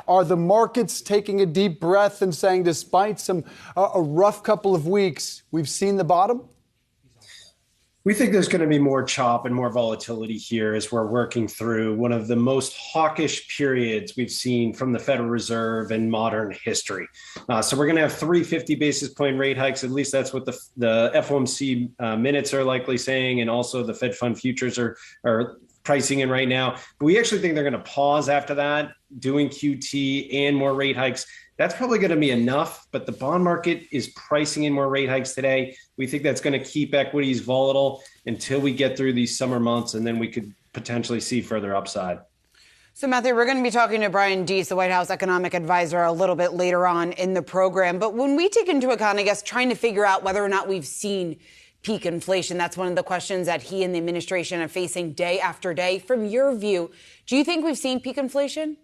Are the markets taking a deep breath and saying, despite a rough couple of weeks, we've seen the bottom? We think there's going to be more chop and more volatility here as we're working through one of the most hawkish periods we've seen from the Federal Reserve in modern history. So we're going to have 350 basis point rate hikes. At least that's what the FOMC minutes are likely saying, and also the Fed Fund futures are pricing in right now. But we actually think they're going to pause after that, doing QT and more rate hikes. That's probably going to be enough, but the bond market is pricing in more rate hikes today. We think that's going to keep equities volatile until we get through these summer months, and then we could potentially see further upside. So, Matthew, we're going to be talking to Brian Deese, the White House economic advisor, a little bit later on in the program. But when we take into account, I guess, trying to figure out whether or not we've seen peak inflation, that's one of the questions that he and the administration are facing day after day. From your view, do you think we've seen peak inflation?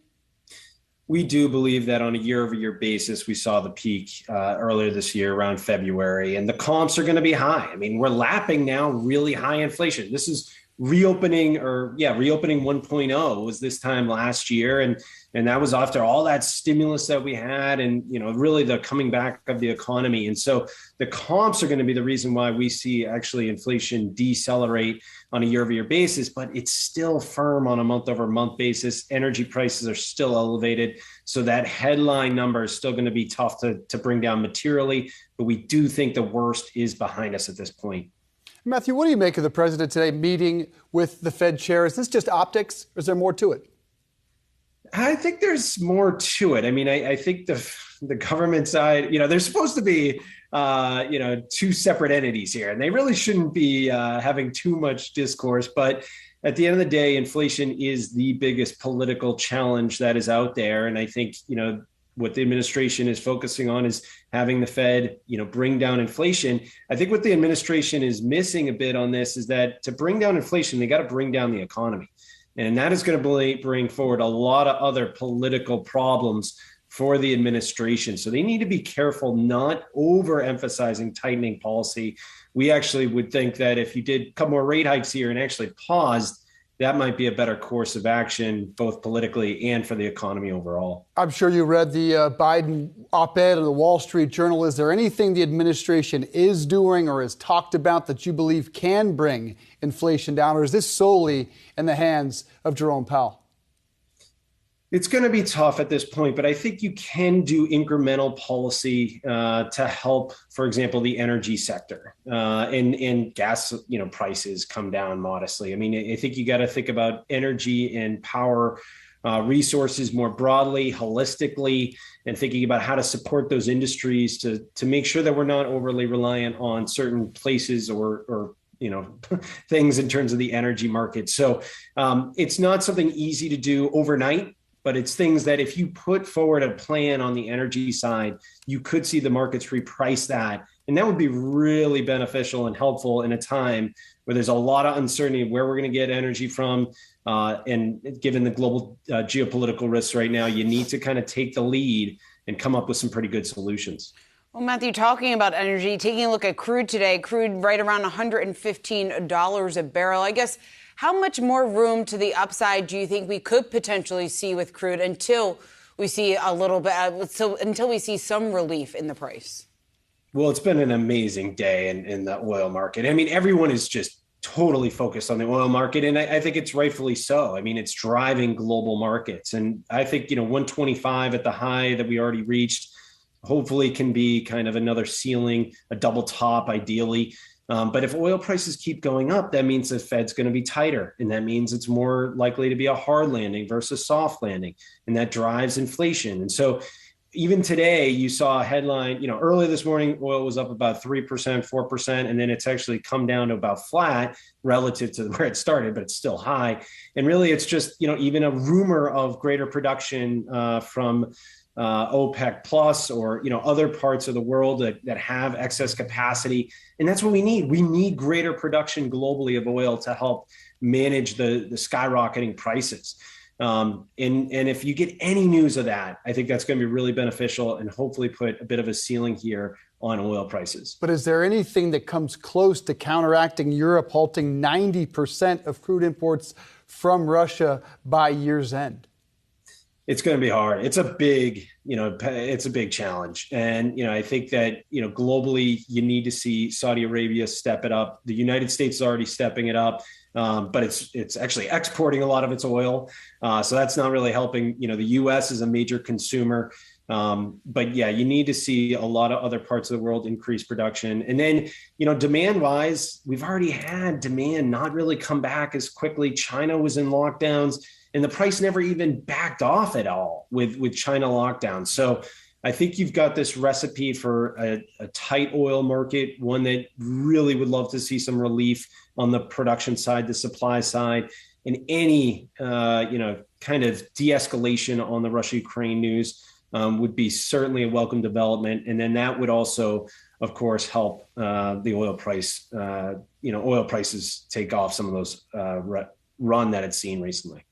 We do believe that on a year-over-year basis, we saw the peak earlier this year around February, and the comps are going to be high. I mean, we're lapping now really high inflation. This is reopening 1.0 was this time last year. And that was after all that stimulus that we had and, really the coming back of the economy. And so the comps are going to be the reason why we see actually inflation decelerate on a year-over-year basis, but it's still firm on a month-over-month basis. Energy prices are still elevated. So that headline number is still going to be tough to bring down materially. But we do think the worst is behind us at this point. Matthew, what do you make of the president today meeting with the Fed chair? Is this just optics, or is there more to it? I think there's more to it. I mean, I think the government side, they're supposed to be, two separate entities here, and they really shouldn't be having too much discourse. But at the end of the day, inflation is the biggest political challenge that is out there. And I think, what the administration is focusing on is having the Fed, bring down inflation. I think what the administration is missing a bit on this is that to bring down inflation, they got to bring down the economy. And that is going to bring forward a lot of other political problems for the administration. So they need to be careful not overemphasizing tightening policy. We actually would think that if you did a couple more rate hikes here and actually paused, that might be a better course of action, both politically and for the economy overall. I'm sure you read the Biden op-ed in the Wall Street Journal. Is there anything the administration is doing or has talked about that you believe can bring inflation down, or is this solely in the hands of Jerome Powell? It's going to be tough at this point, but I think you can do incremental policy to help, for example, the energy sector and gas, prices come down modestly. I mean, I think you got to think about energy and power resources more broadly, holistically, and thinking about how to support those industries to make sure that we're not overly reliant on certain places or things in terms of the energy market. So it's not something easy to do overnight. But it's things that if you put forward a plan on the energy side, you could see the markets reprice that. And that would be really beneficial and helpful in a time where there's a lot of uncertainty of where we're going to get energy from. And given the global geopolitical risks right now, you need to kind of take the lead and come up with some pretty good solutions. Well, Matthew, talking about energy, taking a look at crude today, crude right around $115 a barrel. I guess, how much more room to the upside do you think we could potentially see with crude until we see until we see some relief in the price? Well, it's been an amazing day in the oil market. I mean, everyone is just totally focused on the oil market, and I think it's rightfully so. I mean, it's driving global markets, and I think 125 at the high that we already reached hopefully can be kind of another ceiling, a double top ideally. But if oil prices keep going up, that means the Fed's going to be tighter. And that means it's more likely to be a hard landing versus soft landing. And that drives inflation. And so even today, you saw a headline, early this morning, oil was up about 3%, 4%, and then it's actually come down to about flat relative to where it started, but it's still high. And really, it's just, even a rumor of greater production from OPEC Plus or, other parts of the world that have excess capacity. And that's what we need. We need greater production globally of oil to help manage the skyrocketing prices. And if you get any news of that, I think that's going to be really beneficial and hopefully put a bit of a ceiling here on oil prices. But is there anything that comes close to counteracting Europe halting 90% of crude imports from Russia by year's end? It's going to be hard. It's a big, it's a big challenge. And, I think that, globally, you need to see Saudi Arabia step it up. The United States is already stepping it up, but it's actually exporting a lot of its oil. So that's not really helping. The U.S. is a major consumer. But yeah, you need to see a lot of other parts of the world increase production. And then, demand wise, we've already had demand not really come back as quickly. China was in lockdowns and the price never even backed off at all with China lockdown. So I think you've got this recipe for a tight oil market, one that really would love to see some relief on the production side, the supply side, and any, kind of de-escalation on the Russia-Ukraine news would be certainly a welcome development. And then that would also, of course, help the oil price, oil prices take off some of those run that it's seen recently.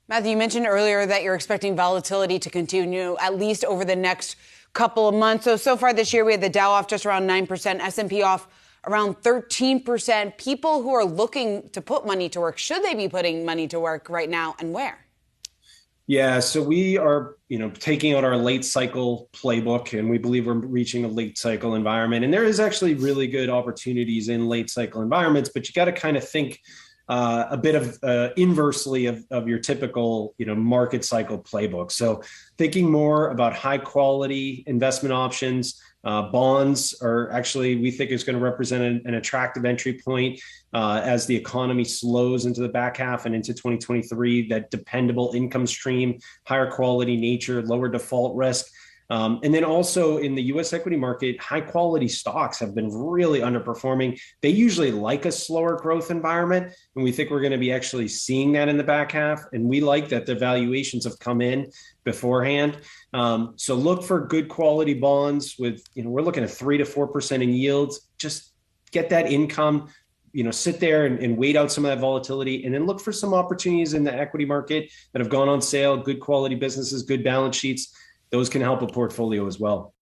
Matthew, you mentioned earlier that you're expecting volatility to continue at least over the next couple of months. So far this year, we had the Dow off just around 9%, S&P off around 13%. People who are looking to put money to work, should they be putting money to work right now, and where? Yeah, so we are, taking out our late cycle playbook, and we believe we're reaching a late cycle environment. And there is actually really good opportunities in late cycle environments, but you got to kind of think a bit of inversely of your typical, market cycle playbook. So thinking more about high quality investment options. Bonds are actually, we think, is going to represent an attractive entry point as the economy slows into the back half and into 2023. That dependable income stream, higher quality nature, lower default risk. And then also in the U.S. equity market, high quality stocks have been really underperforming. They usually like a slower growth environment, and we think we're going to be actually seeing that in the back half. And we like that the valuations have come in beforehand. So look for good quality bonds with, we're looking at 3 to 4% in yields. Just get that income, sit there and wait out some of that volatility, and then look for some opportunities in the equity market that have gone on sale, good quality businesses, good balance sheets. Those can help a portfolio as well.